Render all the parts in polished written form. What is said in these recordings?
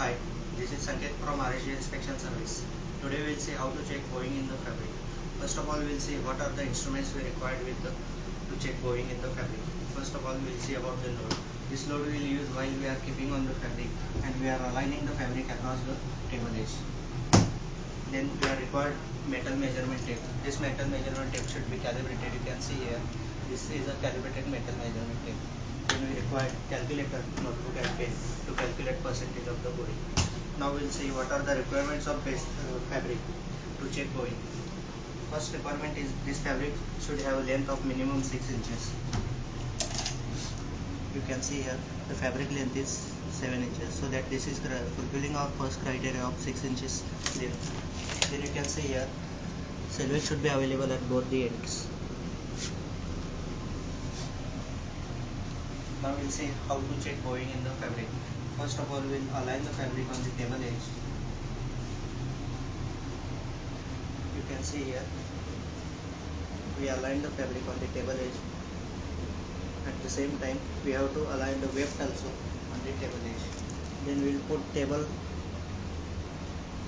Hi, this is Sanket from RSG Inspection Service. Today we will see how to check bowing in the fabric. First of all, we will see what are the instruments we required to check bowing in the fabric. First of all, we will see about the load. This load we will use while we are keeping on the fabric and we are aligning the fabric across the table edge. Then we are required metal measurement tape. This metal measurement tape should be calibrated. You can see here, this is a calibrated metal measurement tape. Then we require calculator, notebook and pen to calculate percentage of the bowing. Now we will see what are the requirements of fabric to check bowing. First requirement is this fabric should have a length of minimum 6 inches. You can see here the fabric length is 7 inches, so that this is fulfilling our first criteria of 6 inches length. Then you can see here selvage should be available at both the ends. Now we'll see how to check bowing in the fabric. First of all, we'll align the fabric on the table edge. You can see here we align the fabric on the table edge. At the same time, we have to align the weft also on the table edge. Then we'll put table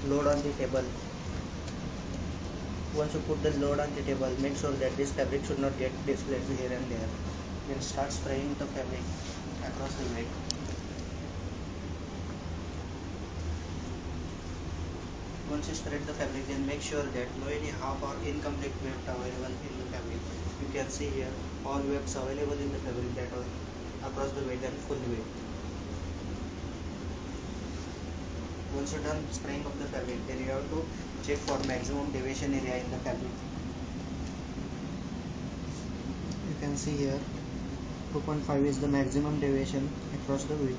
load on the table. Once you put the load on the table, make sure that this fabric should not get displaced here and there. Then start spraying the fabric across the weight. Once you spread the fabric, then make sure that no any half or incomplete weft available in the fabric. You can see here all wefts available in the fabric that are across the weight and full weight. Once you're done spraying of the fabric, then you have to check for maximum deviation area in the fabric. You can see here 2.5 is the maximum deviation across the width.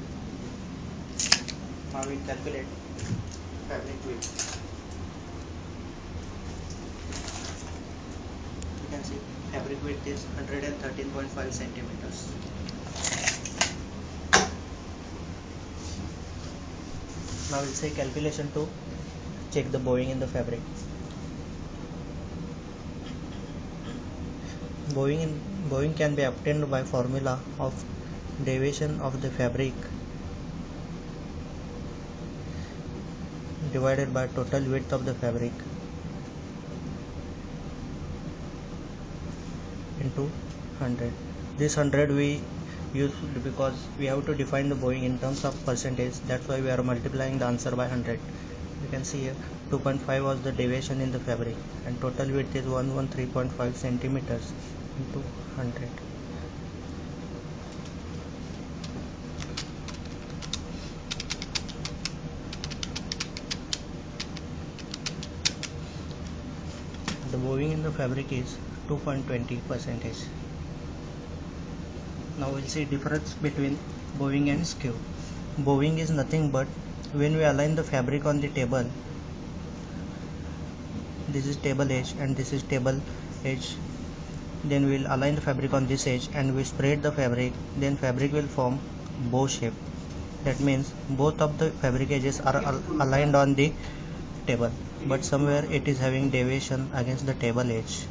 Now we calculate fabric width. You can see fabric width is 113.5 centimeters. Now we'll say calculation to check the bowing in the fabric. Bowing can be obtained by formula of deviation of the fabric divided by total width of the fabric into 100. This 100 we use because we have to define the bowing in terms of percentage. That's why we are multiplying the answer by 100. You can see here 2.5 was the deviation in the fabric and total width is 113.5 centimeters into 100. The bowing in the fabric is 2.20%. Now we'll see difference between bowing and skew. Bowing is nothing but when we align the fabric on the table. This is table edge and this is table edge. Then we'll align the fabric on this edge and we spread the fabric. Then fabric will form bow shape. That means both of the fabric edges are aligned on the table, but somewhere it is having deviation against the table edge.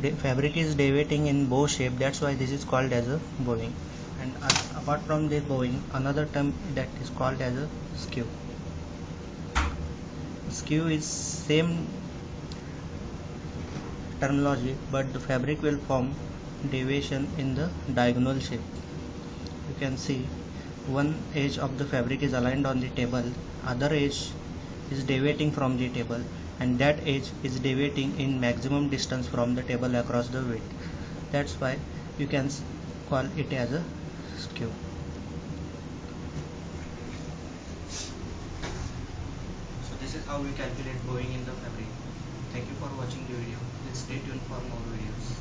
The fabric is deviating in bow shape, that's why this is called as a bowing. And apart from the bowing, another term that is called as a skew. Skew is same terminology, but the fabric will form deviation in the diagonal shape. You can see one edge of the fabric is aligned on the table, other edge is deviating from the table, and that edge is deviating in maximum distance from the table across the width. That's why you can call it as a skew. So this is how we calculate bowing in the fabric. Thank you for watching the video. Please stay tuned for more videos.